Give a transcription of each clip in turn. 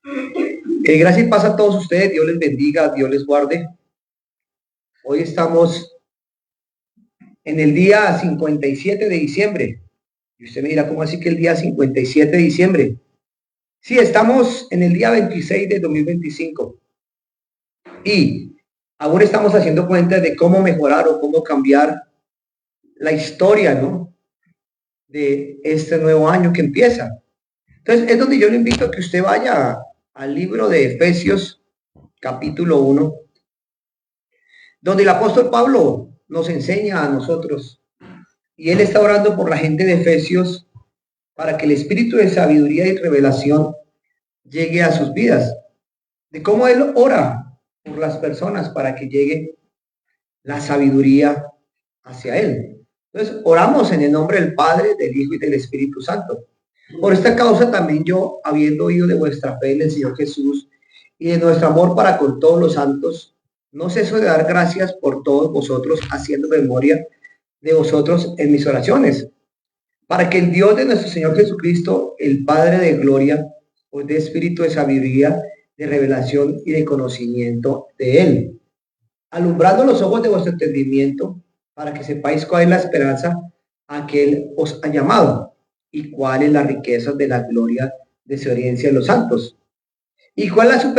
Gracias y paz a todos ustedes, Dios les bendiga, Dios les guarde. Hoy estamos en el día 57 de diciembre. Y usted me dirá, ¿cómo así que el día 57 de diciembre? Sí, estamos en el día 26 de 2025. Y aún estamos haciendo cuenta de cómo mejorar o cómo cambiar la historia, ¿no? De este nuevo año que empieza. Entonces, es donde yo le invito a que usted vaya al libro de Efesios, capítulo 1, donde el apóstol Pablo nos enseña a nosotros. Y él está orando por la gente de Efesios para que el espíritu de sabiduría y revelación llegue a sus vidas. De cómo él ora por las personas para que llegue la sabiduría hacia él. Entonces, oramos en el nombre del Padre, del Hijo y del Espíritu Santo. Por esta causa también yo, habiendo oído de vuestra fe en el Señor Jesús y de nuestro amor para con todos los santos, no ceso de dar gracias por todos vosotros, haciendo memoria de vosotros en mis oraciones, para que el Dios de nuestro Señor Jesucristo, el Padre de gloria, os dé espíritu de sabiduría, de revelación y de conocimiento de Él, alumbrando los ojos de vuestro entendimiento, para que sepáis cuál es la esperanza a que Él os ha llamado, y cuál es la riqueza de la gloria de su herencia en los santos, y cuál es la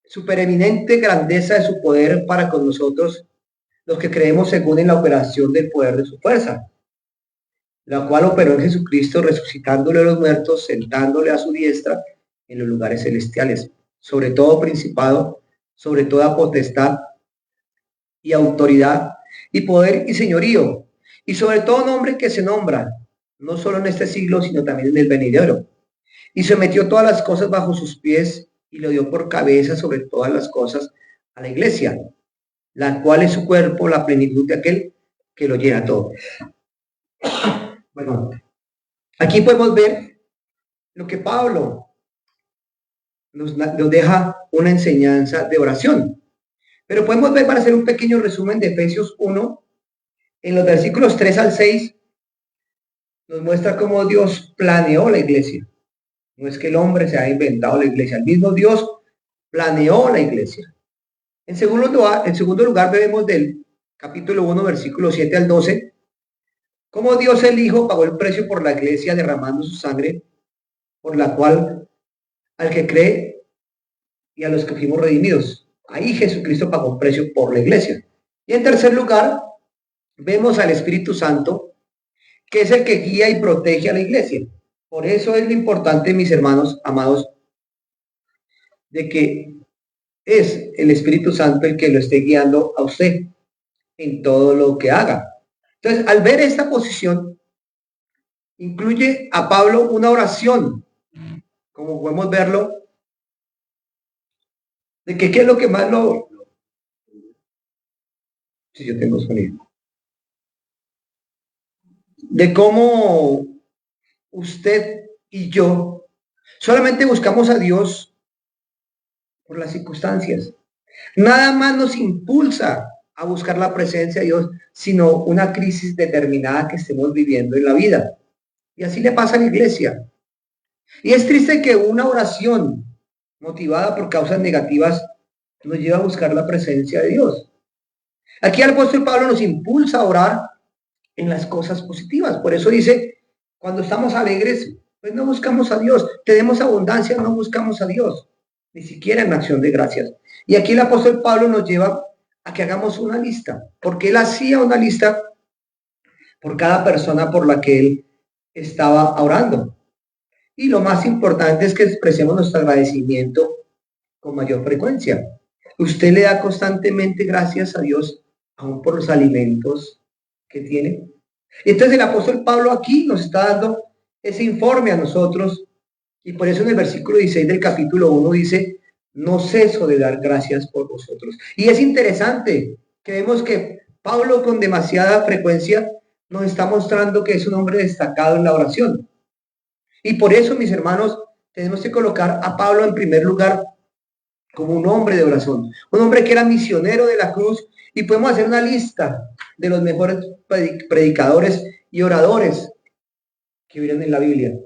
supereminente grandeza de su poder para con nosotros, los que creemos según en la operación del poder de su fuerza, la cual operó en Jesucristo, resucitándole a los muertos, sentándole a su diestra en los lugares celestiales, sobre todo principado, sobre toda potestad y autoridad y poder y señorío, y sobre todo nombre que se nombra, no solo en este siglo, sino también en el venidero. Y se metió todas las cosas bajo sus pies y lo dio por cabeza sobre todas las cosas a la iglesia, la cual es su cuerpo, la plenitud de aquel que lo llena todo. Bueno, aquí podemos ver lo que Pablo nos deja una enseñanza de oración. Pero podemos ver, para hacer un pequeño resumen de Efesios 1, en los versículos 3 al 6, nos muestra cómo Dios planeó la iglesia. No es que el hombre se haya inventado la iglesia, el mismo Dios planeó la iglesia. En segundo lugar vemos del capítulo 1, versículo 7 al 12, cómo Dios el Hijo pagó el precio por la iglesia derramando su sangre, por la cual al que cree y a los que fuimos redimidos. Ahí Jesucristo pagó un precio por la iglesia. Y en tercer lugar, vemos al Espíritu Santo, que es el que guía y protege a la iglesia. Por eso es lo importante, mis hermanos amados, de que es el Espíritu Santo el que lo esté guiando a usted en todo lo que haga. Entonces, al ver esta posición, incluye a Pablo una oración, como podemos verlo, de que qué es lo que más lo... Si yo tengo sonido. De cómo usted y yo solamente buscamos a Dios por las circunstancias. Nada más nos impulsa a buscar la presencia de Dios, sino una crisis determinada que estemos viviendo en la vida. Y así le pasa a la iglesia. Y es triste que una oración motivada por causas negativas nos lleva a buscar la presencia de Dios. Aquí el apóstol Pablo nos impulsa a orar en las cosas positivas. Por eso dice, cuando estamos alegres, pues no buscamos a Dios. Tenemos abundancia, no buscamos a Dios, ni siquiera en acción de gracias. Y aquí el apóstol Pablo nos lleva a que hagamos una lista, porque él hacía una lista por cada persona por la que él estaba orando. Y lo más importante es que expresemos nuestro agradecimiento con mayor frecuencia. Usted le da constantemente gracias a Dios, aún por los alimentos que tiene. Entonces el apóstol Pablo aquí nos está dando ese informe a nosotros, y por eso en el versículo 16 del capítulo 1 dice, no ceso de dar gracias por vosotros. Y es interesante que vemos que Pablo con demasiada frecuencia nos está mostrando que es un hombre destacado en la oración. Y por eso, mis hermanos, tenemos que colocar a Pablo en primer lugar como un hombre de oración, un hombre que era misionero de la cruz, y podemos hacer una lista de los mejores predicadores y oradores que vieron en la Biblia.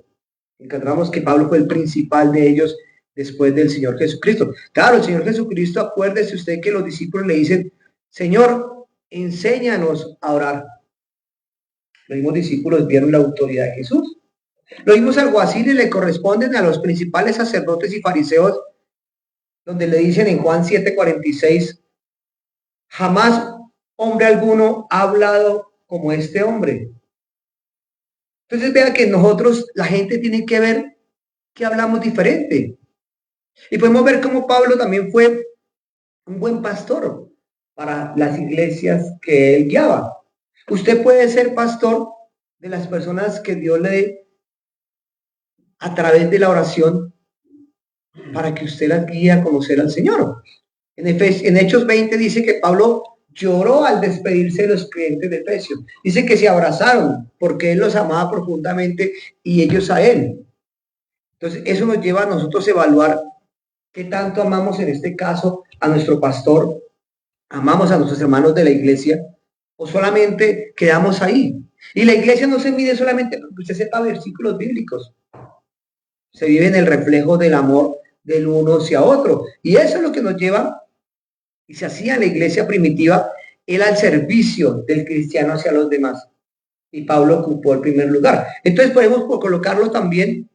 Encontramos que Pablo fue el principal de ellos después del Señor Jesucristo. Claro, el Señor Jesucristo, acuérdese usted que los discípulos le dicen, Señor, enséñanos a orar. Los mismos discípulos vieron la autoridad de Jesús. Los mismos alguaciles le corresponden a los principales sacerdotes y fariseos, donde le dicen en Juan 7:46, jamás hombre alguno ha hablado como este hombre. Entonces vea que nosotros, la gente tiene que ver que hablamos diferente. Y podemos ver cómo Pablo también fue un buen pastor para las iglesias que él guiaba. Usted puede ser pastor de las personas que Dios le dé a través de la oración para que usted las guíe a conocer al Señor. En Hechos 20 dice que Pablo lloró al despedirse de los creyentes de Efesios. Dice que se abrazaron porque él los amaba profundamente y ellos a él. Entonces eso nos lleva a nosotros a evaluar qué tanto amamos en este caso a nuestro pastor, amamos a nuestros hermanos de la iglesia o solamente quedamos ahí. Y la iglesia no se mide solamente porque usted sepa versículos bíblicos. Se vive en el reflejo del amor del uno hacia otro. Y eso es lo que nos lleva, y se hacía en la iglesia primitiva, era al servicio del cristiano hacia los demás. Y Pablo ocupó el primer lugar. Entonces podemos colocarlo también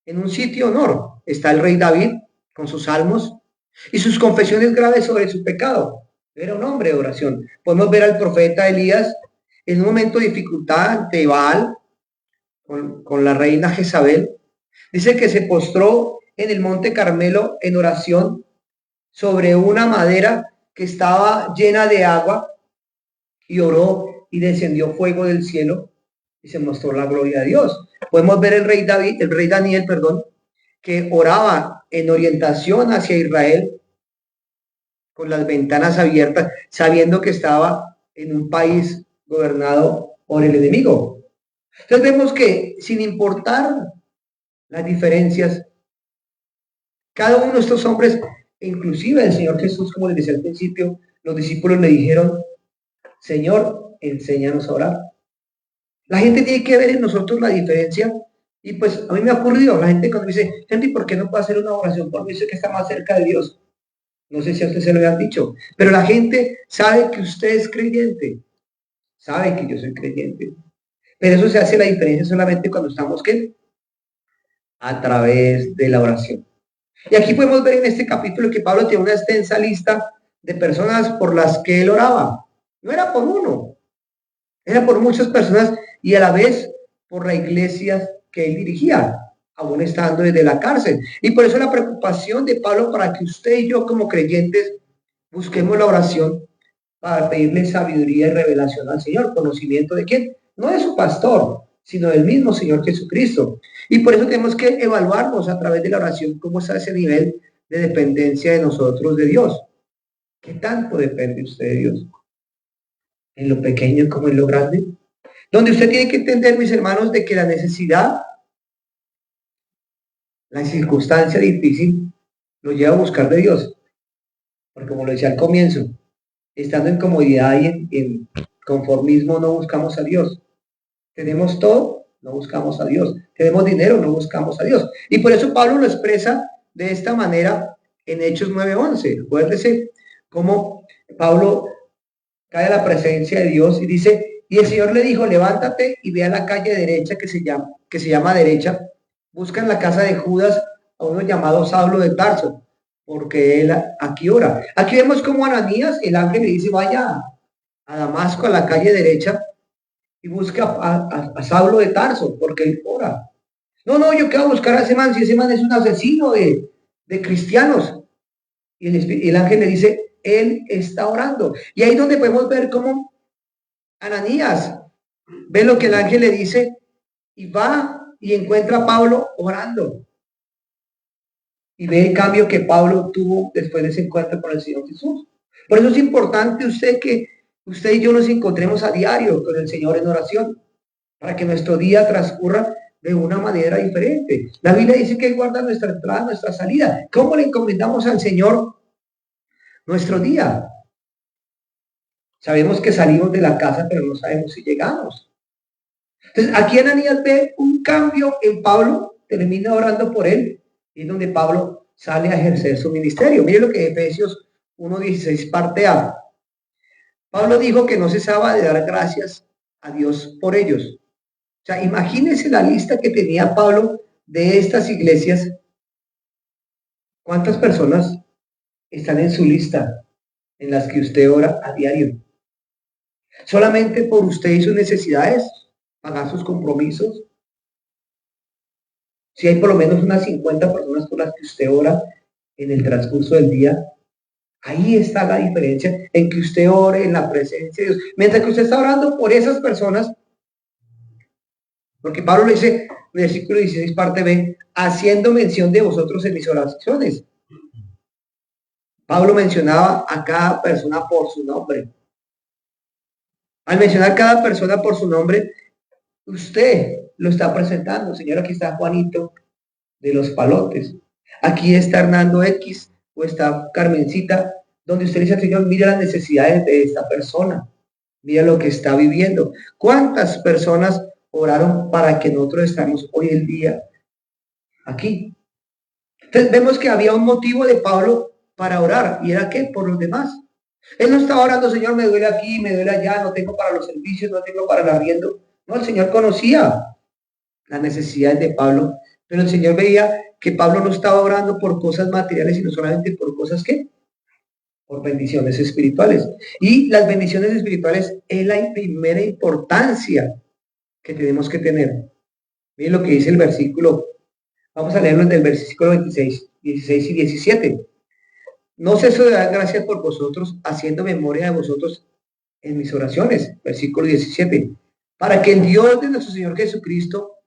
en un sitio de honor. Está el rey David con sus salmos y sus confesiones graves sobre su pecado. Era un hombre de oración. Podemos ver al profeta Elías en un momento de dificultad ante Baal con la reina Jezabel. Dice que se postró en el monte Carmelo en oración sobre una madera que estaba llena de agua y oró y descendió fuego del cielo y se mostró la gloria de Dios. Podemos ver el rey Daniel, que oraba en orientación hacia Israel con las ventanas abiertas, sabiendo que estaba en un país gobernado por el enemigo. Entonces vemos que sin importar las diferencias, cada uno de estos hombres, inclusive el Señor Jesús, como les decía al principio, los discípulos le dijeron, Señor, enséñanos a orar. La gente tiene que ver en nosotros la diferencia. Y pues a mí me ha ocurrido, la gente cuando dice, Henry, ¿por qué no puedo hacer una oración por mí? Sé que está más cerca de Dios. No sé si a usted se lo habían dicho, pero la gente sabe que usted es creyente, sabe que yo soy creyente. Pero eso se hace la diferencia solamente cuando estamos, ¿qué? A través de la oración. Y aquí podemos ver en este capítulo que Pablo tiene una extensa lista de personas por las que él oraba. No era por uno, era por muchas personas y a la vez por la iglesia que él dirigía, aún estando desde la cárcel. Y por eso la preocupación de Pablo para que usted y yo como creyentes busquemos la oración para pedirle sabiduría y revelación al Señor. ¿Conocimiento de quién? No de su pastor, sino del mismo Señor Jesucristo. Y por eso tenemos que evaluarnos a través de la oración cómo está ese nivel de dependencia de nosotros de Dios. ¿Qué tanto depende usted de Dios? ¿En lo pequeño como en lo grande? Donde usted tiene que entender, mis hermanos, de que la necesidad, la circunstancia difícil, lo lleva a buscar de Dios. Porque como lo decía al comienzo, estando en comodidad y en conformismo no buscamos a Dios. Tenemos todo, no buscamos a Dios. Tenemos dinero, no buscamos a Dios. Y por eso Pablo lo expresa de esta manera en Hechos 9:11. Acuérdese cómo Pablo cae a la presencia de Dios y dice, y el Señor le dijo, levántate y ve a la calle derecha que se llama derecha, busca en la casa de Judas a uno llamado Saulo de Tarso, porque él aquí ora. Aquí vemos como Ananías, el ángel le dice, vaya a Damasco, a la calle derecha, y busca a Saulo de Tarso, porque él ora. No, yo quiero buscar a ese man, si ese man es un asesino de cristianos. Y el ángel le dice, él está orando. Y ahí es donde podemos ver cómo Ananías ve lo que el ángel le dice y va y encuentra a Pablo orando. Y ve el cambio que Pablo tuvo después de ese encuentro con el Señor Jesús. Por eso es importante que usted y yo nos encontremos a diario con el Señor en oración, para que nuestro día transcurra de una manera diferente. La Biblia dice que guarda nuestra entrada, nuestra salida. ¿Cómo le encomendamos al Señor nuestro día? Sabemos que salimos de la casa, pero no sabemos si llegamos. Entonces, aquí Ananías ve un cambio en Pablo, termina orando por él, y es donde Pablo sale a ejercer su ministerio. Mire lo que Efesios 1:16 parte A. Pablo dijo que no cesaba de dar gracias a Dios por ellos. O sea, imagínense la lista que tenía Pablo de estas iglesias. ¿Cuántas personas están en su lista en las que usted ora a diario? Solamente por usted y sus necesidades, pagar sus compromisos. Si hay por lo menos unas 50 personas por las que usted ora en el transcurso del día, ahí está la diferencia en que usted ore en la presencia de Dios. Mientras que usted está orando por esas personas, porque Pablo le dice, versículo 16, parte B, haciendo mención de vosotros en mis oraciones. Pablo mencionaba a cada persona por su nombre. Al mencionar cada persona por su nombre, usted lo está presentando. Señor, aquí está Juanito de los Palotes. Aquí está Hernando X o está Carmencita, donde usted dice, Señor, mira las necesidades de esta persona. Mira lo que está viviendo. ¿Cuántas personas oraron para que nosotros estemos hoy en día aquí? Entonces vemos que había un motivo de Pablo para orar. ¿Y era qué? Por los demás. Él no estaba orando, Señor, me duele aquí, me duele allá, no tengo para los servicios, no tengo para el arriendo. No, el Señor conocía las necesidades de Pablo, pero el Señor veía que Pablo no estaba orando por cosas materiales, sino solamente por cosas que, por bendiciones espirituales. Y las bendiciones espirituales es la primera importancia que tenemos que tener. Miren lo que dice el versículo. Vamos a leerlo del versículo 16 y 17. No ceso de dar gracias por vosotros, haciendo memoria de vosotros en mis oraciones. Versículo 17. Para que el Dios de nuestro Señor Jesucristo,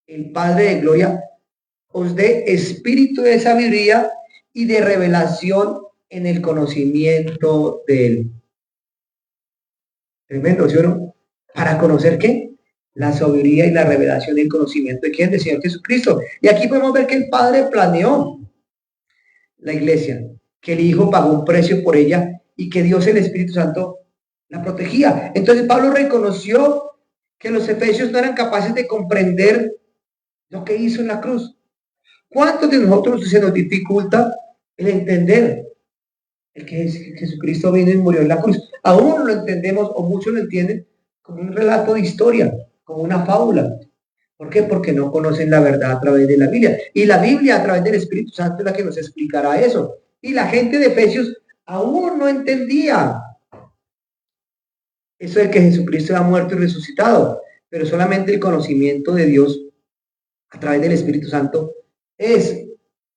el Padre de gloria, os dé espíritu de sabiduría y de revelación en el conocimiento de Él. Tremendo, ¿sí o no? ¿Para conocer qué? La sabiduría y la revelación y el conocimiento de quién, del Señor Jesucristo. Y aquí podemos ver que el Padre planeó la iglesia, que el Hijo pagó un precio por ella y que Dios, el Espíritu Santo, la protegía. Entonces Pablo reconoció que los efesios no eran capaces de comprender lo que hizo en la cruz. ¿Cuántos de nosotros se nos dificulta el entender el que Jesucristo vino y murió en la cruz? Aún lo entendemos, o muchos lo entienden, como un relato de historia, como una fábula. ¿Por qué? Porque no conocen la verdad a través de la Biblia. Y la Biblia a través del Espíritu Santo es la que nos explicará eso. Y la gente de Efesios aún no entendía eso de que Jesucristo ha muerto y resucitado. Pero solamente el conocimiento de Dios a través del Espíritu Santo es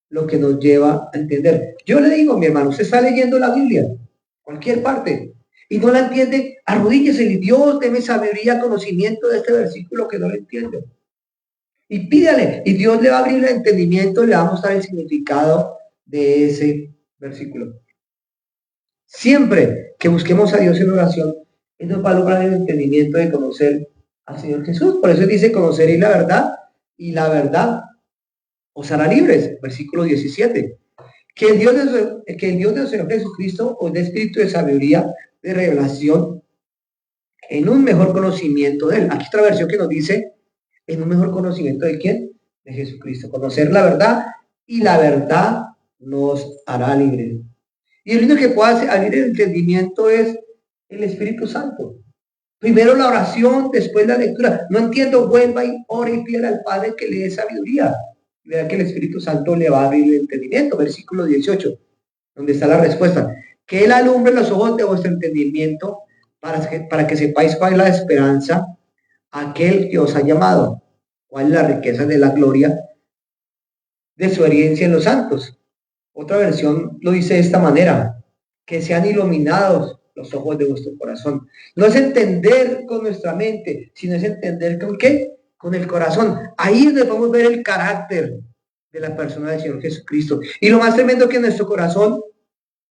lo que nos lleva a entender. Yo le digo, mi hermano, usted está leyendo la Biblia, cualquier parte, y no la entiende, arrodíllese y Dios, deme sabiduría, conocimiento de este versículo que no lo entiendo. Y pídale, y Dios le va a abrir el entendimiento, le va a mostrar el significado de ese versículo. Siempre que busquemos a Dios en oración, Él nos va a lograr el entendimiento de conocer al Señor Jesús. Por eso dice, conoceréis la verdad, y la verdad os hará libres. Versículo 17. Que el Dios del Señor Jesucristo os dé espíritu de sabiduría, de revelación, en un mejor conocimiento de Él. Aquí otra versión que nos dice, en un mejor conocimiento de quién, de Jesucristo. Conocer la verdad, y la verdad nos hará libres. Y el único que puede abrir el entendimiento es el Espíritu Santo. Primero la oración, después la lectura. No entiendo, vuelva y ore y pida al Padre que le dé sabiduría. Y verá que el Espíritu Santo le va a abrir el entendimiento. Versículo 18, donde está la respuesta. Que Él alumbre los ojos de vuestro entendimiento para que sepáis cuál es la esperanza aquel que os ha llamado, cuál es la riqueza de la gloria de su herencia en los santos. Otra versión lo dice de esta manera, que sean iluminados los ojos de vuestro corazón. No es entender con nuestra mente, sino es entender con qué, con el corazón. Ahí es donde podemos ver el carácter de la persona del Señor Jesucristo. Y lo más tremendo es que nuestro corazón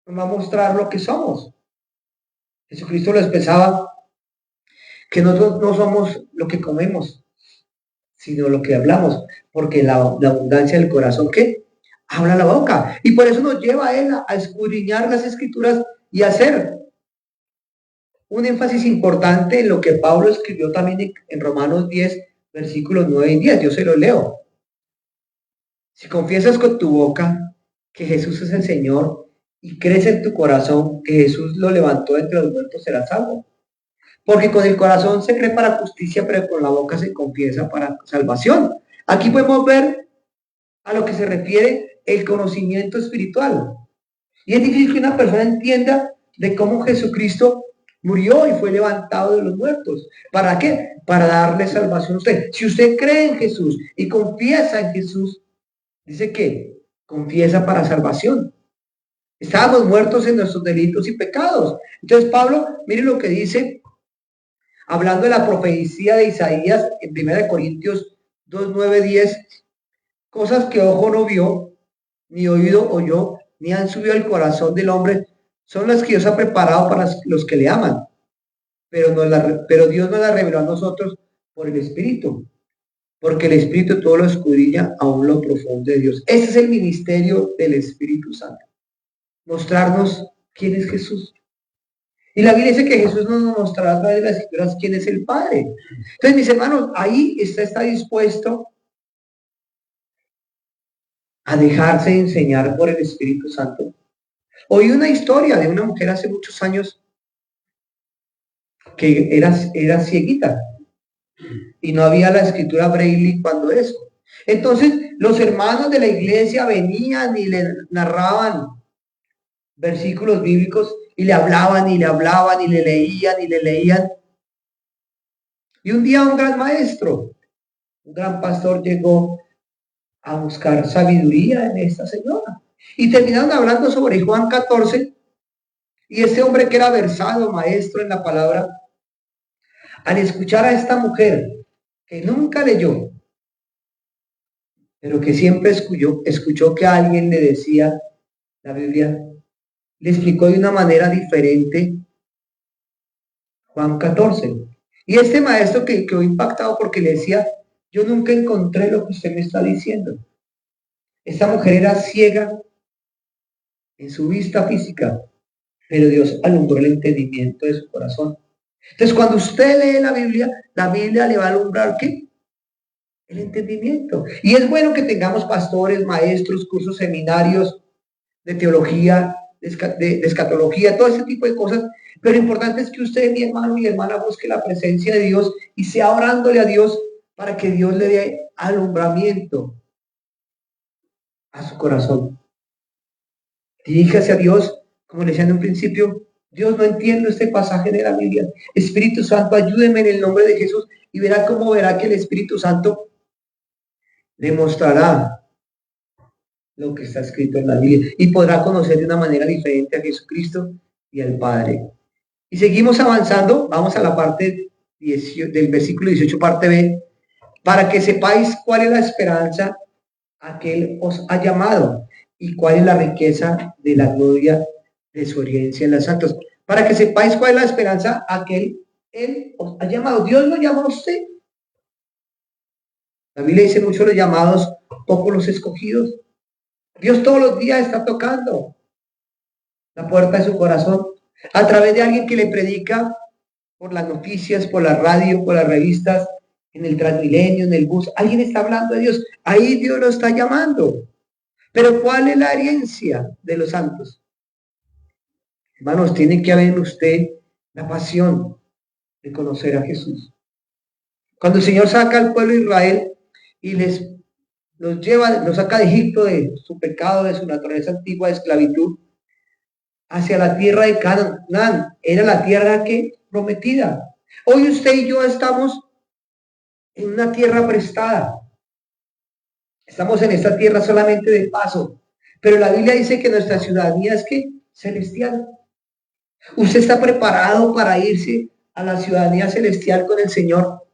nos va a mostrar lo que somos. Jesucristo lo expresaba, que nosotros no somos lo que comemos, sino lo que hablamos, porque la abundancia del corazón, ¿qué? Habla la boca. Y por eso nos lleva a Él a escudriñar las Escrituras y a hacer un énfasis importante en lo que Pablo escribió también en Romanos 10, versículos 9 y 10. Yo se lo leo. Si confiesas con tu boca que Jesús es el Señor y crees en tu corazón que Jesús lo levantó entre los muertos, serás salvo. Porque con el corazón se cree para justicia, pero con la boca se confiesa para salvación. Aquí podemos ver a lo que se refiere el conocimiento espiritual. Y es difícil que una persona entienda de cómo Jesucristo murió y fue levantado de los muertos. ¿Para qué? Para darle salvación a usted. Si usted cree en Jesús y confiesa en Jesús, dice que confiesa para salvación. Estábamos muertos en nuestros delitos y pecados. Entonces Pablo, mire lo que dice, hablando de la profecía de Isaías en 1 Corintios 2, 9, 10, cosas que ojo no vio, ni oído oyó, ni han subido al corazón del hombre, son las que Dios ha preparado para los que le aman. Pero Dios nos la reveló a nosotros por el Espíritu, porque el Espíritu todo lo escudriña aún lo profundo de Dios. Ese es el ministerio del Espíritu Santo, mostrarnos quién es Jesús. Y la Biblia dice que Jesús nos mostrará a través de las Escrituras quién es el Padre. Entonces, mis hermanos, ahí está dispuesto a dejarse enseñar por el Espíritu Santo. Oí una historia de una mujer hace muchos años que era cieguita y no había la escritura Braille cuando eso. Entonces, los hermanos de la iglesia venían y le narraban versículos bíblicos y le hablaban y le hablaban y le leían y le leían. Y un día un gran maestro, un gran pastor llegó a buscar sabiduría en esta señora. Y terminaron hablando sobre Juan 14. Y este hombre que era versado, maestro en la palabra, al escuchar a esta mujer que nunca leyó, pero que siempre escuchó que alguien le decía la Biblia, le explicó de una manera diferente Juan 14. Y este maestro que quedó impactado porque le decía, yo nunca encontré lo que usted me está diciendo. Esta mujer era ciega en su vista física, pero Dios alumbró el entendimiento de su corazón. Entonces, cuando usted lee la Biblia le va a alumbrar ¿qué? El entendimiento. Y es bueno que tengamos pastores, maestros, cursos, seminarios de teología, de escatología, todo ese tipo de cosas. Pero lo importante es que usted, mi hermano y hermana, busque la presencia de Dios y sea orándole a Dios para que Dios le dé alumbramiento a su corazón. Diríjase a Dios, como le decía en un principio, Dios, no entiendo este pasaje de la Biblia. Espíritu Santo, ayúdeme en el nombre de Jesús y verá cómo verá que el Espíritu Santo le mostrará lo que está escrito en la Biblia y podrá conocer de una manera diferente a Jesucristo y al Padre. Y seguimos avanzando, vamos a la parte del versículo 18, parte B, para que sepáis cuál es la esperanza a que Él os ha llamado y cuál es la riqueza de la gloria de su herencia en los santos. Para que sepáis cuál es la esperanza a que Él os ha llamado. Dios lo llama a usted. La Biblia dice mucho los llamados, pocos los escogidos. Dios todos los días está tocando la puerta de su corazón a través de alguien que le predica por las noticias, por la radio, por las revistas, en el Transmilenio, en el bus. Alguien está hablando de Dios. Ahí Dios lo está llamando. Pero ¿cuál es la herencia de los santos? Hermanos, tiene que haber en usted la pasión de conocer a Jesús. Cuando el Señor saca al pueblo de Israel y los saca de Egipto, de su pecado, de su naturaleza antigua de esclavitud, hacia la tierra de Canaán, era la tierra que prometida. Hoy usted y yo estamos en una tierra prestada. Estamos en esta tierra solamente de paso, pero la Biblia dice que nuestra ciudadanía es que celestial. ¿Usted está preparado para irse a la ciudadanía celestial con el Señor?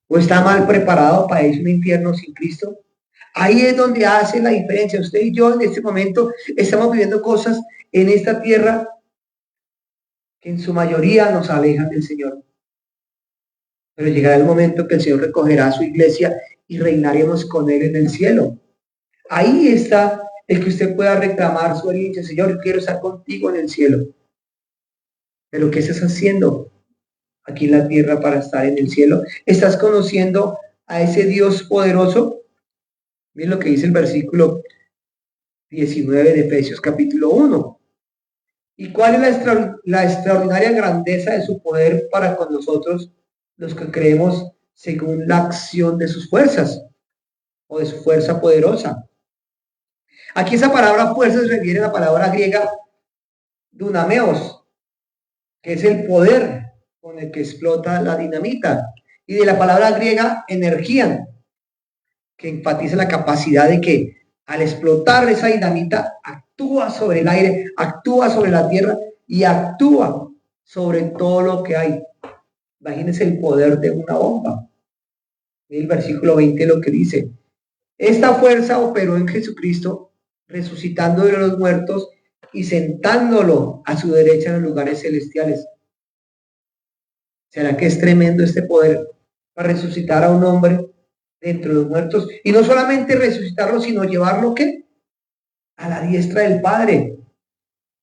¿O está mal preparado para irse a un infierno sin Cristo? Ahí es donde hace la diferencia. Usted y yo en este momento estamos viviendo cosas en esta tierra que en su mayoría nos alejan del Señor. Pero llegará el momento que el Señor recogerá a su iglesia y reinaremos con Él en el cielo. Ahí está el que usted pueda reclamar su herencia. Señor, yo quiero estar contigo en el cielo. Pero ¿qué estás haciendo aquí en la tierra para estar en el cielo? ¿Estás conociendo a ese Dios poderoso? Miren lo que dice el versículo 19 de Efesios capítulo 1. ¿Y cuál es la extraordinaria grandeza de su poder para con nosotros, los que creemos según la acción de sus fuerzas o de su fuerza poderosa? Aquí esa palabra fuerza se refiere a la palabra griega dunameos, que es el poder con el que explota la dinamita, y de la palabra griega energía, que enfatiza la capacidad de que al explotar esa dinamita actúa sobre el aire, actúa sobre la tierra y actúa sobre todo lo que hay. Imagínense el poder de una bomba. El versículo 20 lo que dice: esta fuerza operó en Jesucristo, resucitando de los muertos y sentándolo a su derecha en los lugares celestiales. ¿Será que es tremendo este poder para resucitar a un hombre dentro de los muertos? Y no solamente resucitarlo, sino llevarlo, ¿qué? A la diestra del Padre,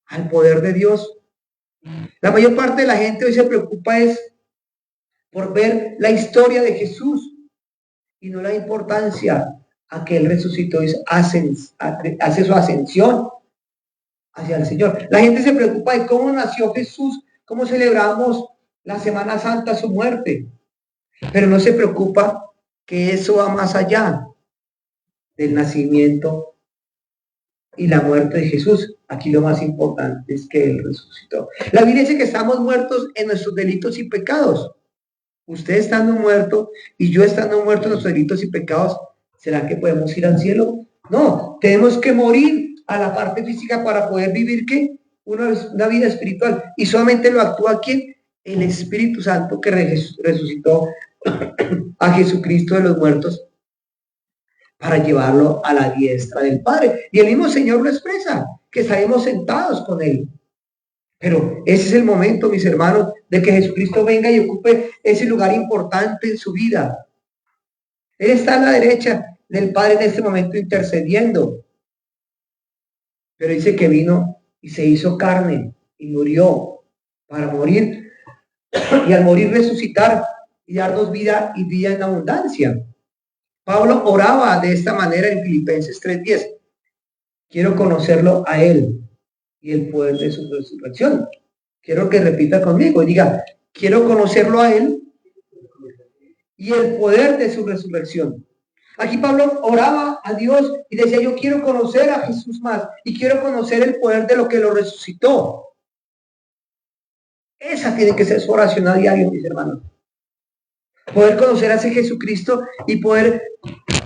al poder de Dios. La mayor parte de la gente hoy se preocupa es por ver la historia de Jesús y no la importancia a que Él resucitó y hace su ascensión hacia el Señor. La gente se preocupa de cómo nació Jesús, cómo celebramos la Semana Santa, su muerte, pero no se preocupa que eso va más allá del nacimiento y la muerte de Jesús. Aquí lo más importante es que Él resucitó. La Biblia dice que estamos muertos en nuestros delitos y pecados. Usted estando muerto y yo estando muerto en nuestros delitos y pecados, ¿será que podemos ir al cielo? No, tenemos que morir a la parte física para poder vivir, ¿qué? Una vida espiritual. Y solamente lo actúa ¿quién? El Espíritu Santo que resucitó a Jesucristo de los muertos para llevarlo a la diestra del Padre. Y el mismo Señor lo expresa, que estaremos sentados con Él. Pero ese es el momento, mis hermanos, de que Jesucristo venga y ocupe ese lugar importante en su vida. Él está a la derecha del Padre en este momento intercediendo. Pero dice que vino y se hizo carne y murió para morir. Y al morir resucitar y darnos vida y vida en abundancia. Pablo oraba de esta manera en Filipenses 3:10. Quiero conocerlo a Él y el poder de su resurrección. Quiero que repita conmigo y diga, quiero conocerlo a Él y el poder de su resurrección. Aquí Pablo oraba a Dios y decía, yo quiero conocer a Jesús más y quiero conocer el poder de lo que lo resucitó. Esa tiene que ser su oración a diario, mis hermanos. Poder conocer a ese Jesucristo y poder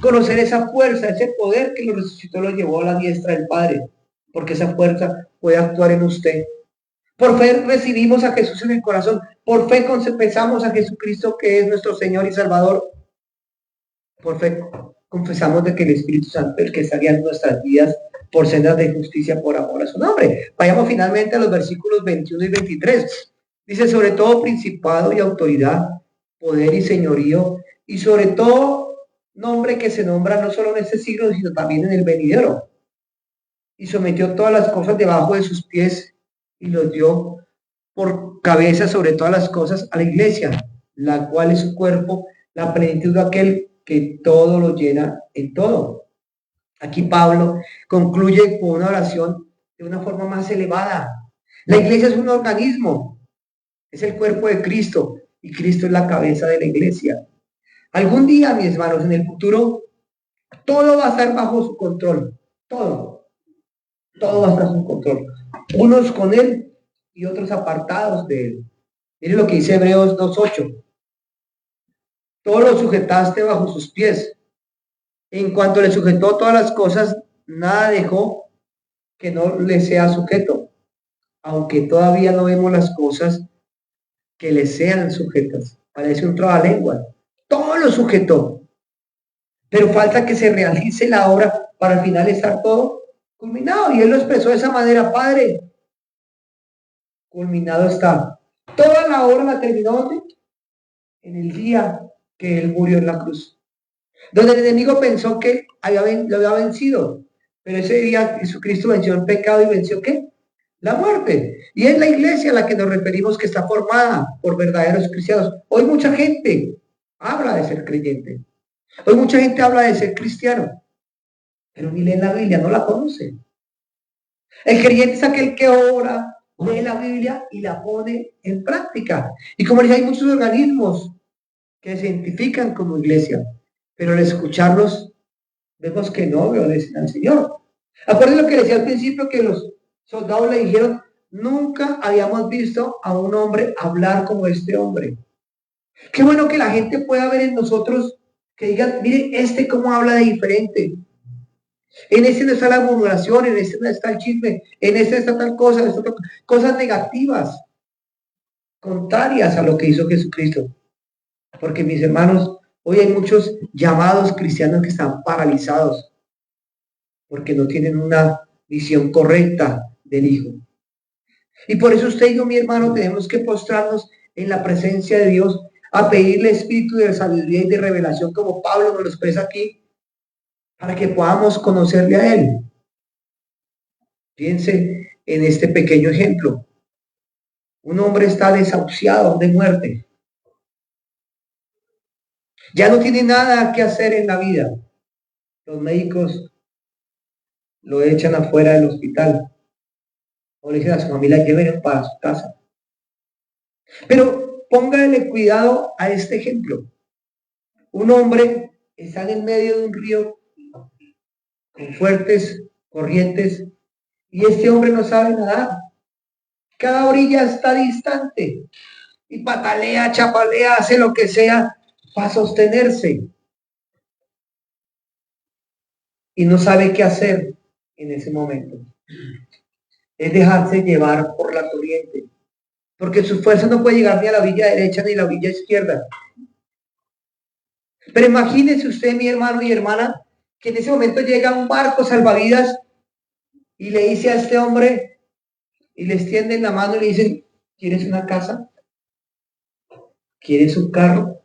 conocer esa fuerza, ese poder que lo resucitó, lo llevó a la diestra del Padre, porque esa fuerza puede actuar en usted. Por fe recibimos a Jesús en el corazón, por fe confesamos a Jesucristo que es nuestro Señor y Salvador, por fe confesamos de que el Espíritu Santo es el que está guiando nuestras vidas por sendas de justicia por amor a su nombre. Vayamos finalmente a los versículos 21 y 23. Dice, sobre todo principado y autoridad, poder y señorío, y sobre todo nombre que se nombra no solo en este siglo, sino también en el venidero. Y sometió todas las cosas debajo de sus pies y los dio por cabeza sobre todas las cosas a la iglesia, la cual es su cuerpo, la plenitud de aquel que todo lo llena en todo. Aquí Pablo concluye con una oración de una forma más elevada. La iglesia es un organismo, es el cuerpo de Cristo y Cristo es la cabeza de la iglesia. Algún día, mis hermanos, en el futuro, todo va a estar bajo su control, todo va a estar bajo su control. Unos con Él y otros apartados de Él. Mire lo que dice Hebreos 2:8. Todo lo sujetaste bajo sus pies. En cuanto le sujetó todas las cosas, nada dejó que no le sea sujeto, aunque todavía no vemos las cosas que le sean sujetas. Parece un trabalengua. Todo lo sujetó. Pero falta que se realice la obra para al final estar todo culminado. Y él lo expresó de esa manera, Padre, culminado está. Toda la obra la terminó en el día que él murió en la cruz. Donde el enemigo pensó que lo había vencido. Pero ese día Jesucristo venció el pecado y venció ¿qué? La muerte. Y es la iglesia a la que nos referimos que está formada por verdaderos cristianos. Hoy mucha gente habla de ser creyente. Hoy mucha gente habla de ser cristiano. Pero ni lee la Biblia, no la conoce. El creyente es aquel que ora, lee la Biblia y la pone en práctica. Y como les hay muchos organismos que se identifican como iglesia, pero al escucharlos vemos que no obedecen al Señor. Acuérdense lo que decía al principio, que los soldados le dijeron: nunca habíamos visto a un hombre hablar como este hombre. Qué bueno que la gente pueda ver en nosotros, que digan: mire, este cómo habla de diferente. En este no está la murmuración, en este no está el chisme, en este está tal cosa, en este cosas negativas, contrarias a lo que hizo Jesucristo. Porque, mis hermanos, hoy hay muchos llamados cristianos que están paralizados porque no tienen una visión correcta del Hijo. Y por eso usted y yo, mi hermano, tenemos que postrarnos en la presencia de Dios, a pedirle espíritu de sabiduría y de revelación, como Pablo nos lo expresa aquí, para que podamos conocerle a Él. Fíjense en este pequeño ejemplo. Un hombre está desahuciado de muerte. Ya no tiene nada que hacer en la vida. Los médicos lo echan afuera del hospital. O le dicen a su familia: llévenlo para su casa. Pero póngale cuidado a este ejemplo. Un hombre está en el medio de un río con fuertes corrientes y este hombre no sabe nadar. Cada orilla está distante y patalea, chapalea, hace lo que sea para sostenerse y no sabe qué hacer en ese momento. Es dejarse llevar por la corriente, porque su fuerza no puede llegar ni a la orilla derecha ni a la orilla izquierda. Pero imagínese usted, mi hermano y hermana, que en ese momento llega un barco salvavidas y le dice a este hombre, y le extienden la mano y le dicen: ¿quieres una casa? ¿Quieres un carro?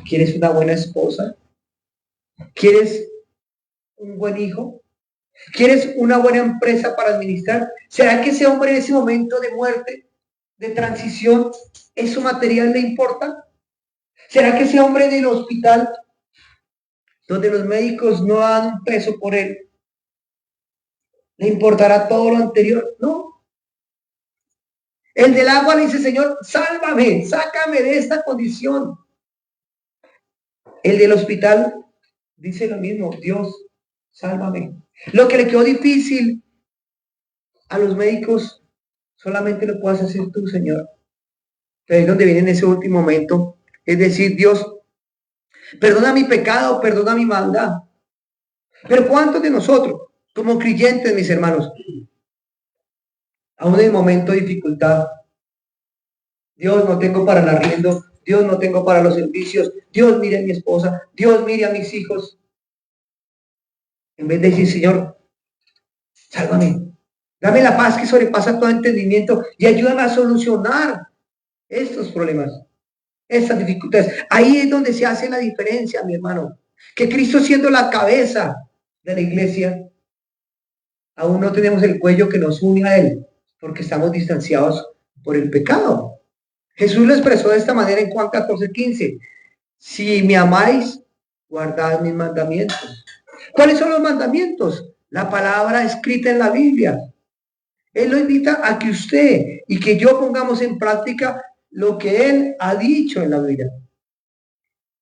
¿Quieres una buena esposa? ¿Quieres un buen hijo? ¿Quieres una buena empresa para administrar? ¿Será que ese hombre en ese momento de muerte, de transición, eso material le importa? ¿Será que ese hombre en el hospital, donde los médicos no dan un peso por él, le importará todo lo anterior? No. El del agua le dice: Señor, sálvame, sácame de esta condición. El del hospital dice lo mismo: Dios, sálvame. Lo que le quedó difícil a los médicos, solamente lo puedes hacer tú, Señor. Pero ahí es donde viene en ese último momento, es decir: Dios, perdona mi pecado, perdona mi maldad. Pero ¿cuántos de nosotros, como creyentes, mis hermanos, aún en el momento de dificultad, Dios, no tengo para el arriendo, Dios, no tengo para los servicios, Dios, mire a mi esposa, Dios, mire a mis hijos, en vez de decir: Señor, sálvame, dame la paz que sobrepasa todo entendimiento y ayúdame a solucionar estos problemas, estas dificultades? Ahí es donde se hace la diferencia, mi hermano. Que Cristo, siendo la cabeza de la iglesia, aún no tenemos el cuello que nos une a Él, porque estamos distanciados por el pecado. Jesús lo expresó de esta manera en Juan 14:15. Si me amáis, guardad mis mandamientos. ¿Cuáles son los mandamientos? La palabra escrita en la Biblia. Él lo invita a que usted y que yo pongamos en práctica lo que Él ha dicho en la Biblia.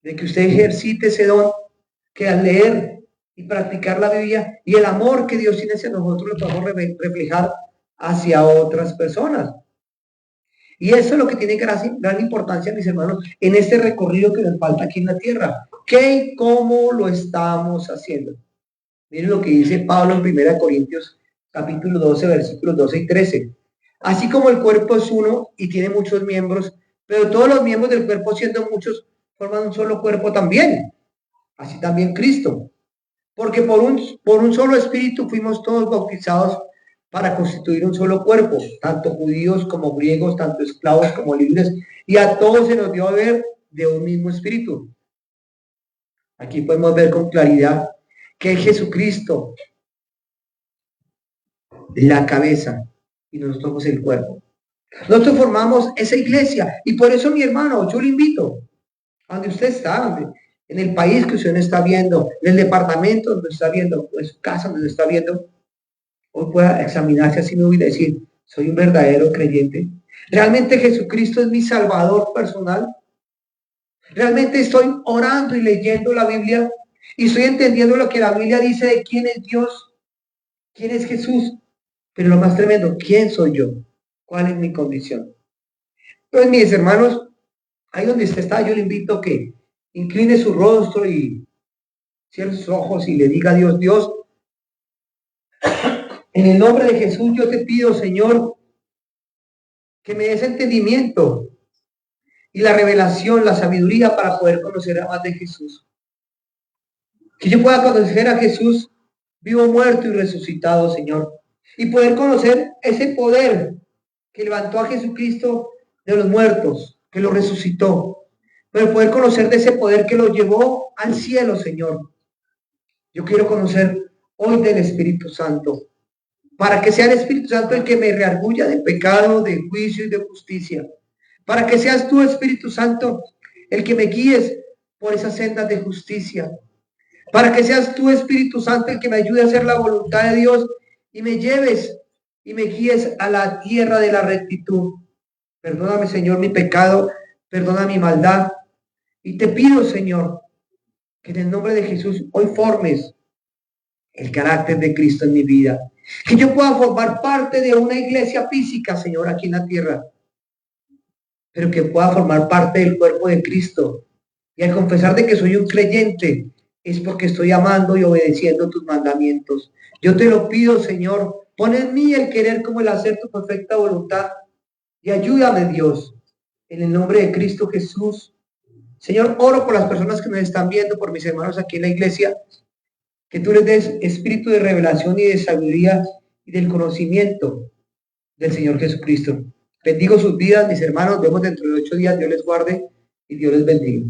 De que usted ejercite ese don, que al leer y practicar la Biblia y el amor que Dios tiene hacia nosotros lo podamos reflejar hacia otras personas. Y eso es lo que tiene gran importancia, mis hermanos, en este recorrido que nos falta aquí en la tierra. ¿Qué y cómo lo estamos haciendo? Miren lo que dice Pablo en 1 Corintios capítulo 12, versículos 12 y 13. Así como el cuerpo es uno y tiene muchos miembros, pero todos los miembros del cuerpo, siendo muchos, forman un solo cuerpo también. Así también Cristo. Porque por un solo espíritu fuimos todos bautizados para constituir un solo cuerpo, tanto judíos como griegos, tanto esclavos como libres, y a todos se nos dio a ver de un mismo espíritu. Aquí podemos ver con claridad que es Jesucristo la cabeza y nosotros somos el cuerpo. Nosotros formamos esa iglesia y por eso, mi hermano, yo le invito a donde usted está, en el país que usted no está viendo, en el departamento donde está viendo, o en su casa donde está viendo, hoy pueda examinarse a sí mismo y decir, soy un verdadero creyente. ¿Realmente Jesucristo es mi Salvador personal? ¿Realmente estoy orando y leyendo la Biblia y estoy entendiendo lo que la Biblia dice de quién es Dios, quién es Jesús? Pero lo más tremendo, ¿quién soy yo? ¿Cuál es mi condición? Entonces, mis hermanos, ahí donde usted está, yo le invito a que incline su rostro y cierre sus ojos y le diga a Dios, Dios, en el nombre de Jesús yo te pido, Señor, que me des entendimiento y la revelación, la sabiduría para poder conocer a más de Jesús. Que yo pueda conocer a Jesús vivo, muerto y resucitado, Señor. Y poder conocer ese poder que levantó a Jesucristo de los muertos, que lo resucitó. Pero poder conocer de ese poder que lo llevó al cielo, Señor. Yo quiero conocer hoy del Espíritu Santo. Para que sea el Espíritu Santo el que me reargulla de pecado, de juicio y de justicia. Para que seas tú, Espíritu Santo, el que me guíes por esas sendas de justicia. Para que seas tú, Espíritu Santo, el que me ayude a hacer la voluntad de Dios y me lleves y me guíes a la tierra de la rectitud. Perdóname, Señor, mi pecado, perdona mi maldad. Y te pido, Señor, que en el nombre de Jesús hoy formes el carácter de Cristo en mi vida. Que yo pueda formar parte de una iglesia física, Señor, aquí en la tierra, pero que pueda formar parte del cuerpo de Cristo. Y al confesar de que soy un creyente, es porque estoy amando y obedeciendo tus mandamientos. Yo te lo pido, Señor, pon en mí el querer como el hacer tu perfecta voluntad. Y ayúdame, Dios, en el nombre de Cristo Jesús. Señor, oro por las personas que me están viendo, por mis hermanos aquí en la iglesia, que tú les des espíritu de revelación y de sabiduría y del conocimiento del Señor Jesucristo. Bendigo sus vidas, mis hermanos. Vemos dentro de 8 días. Dios les guarde y Dios les bendiga.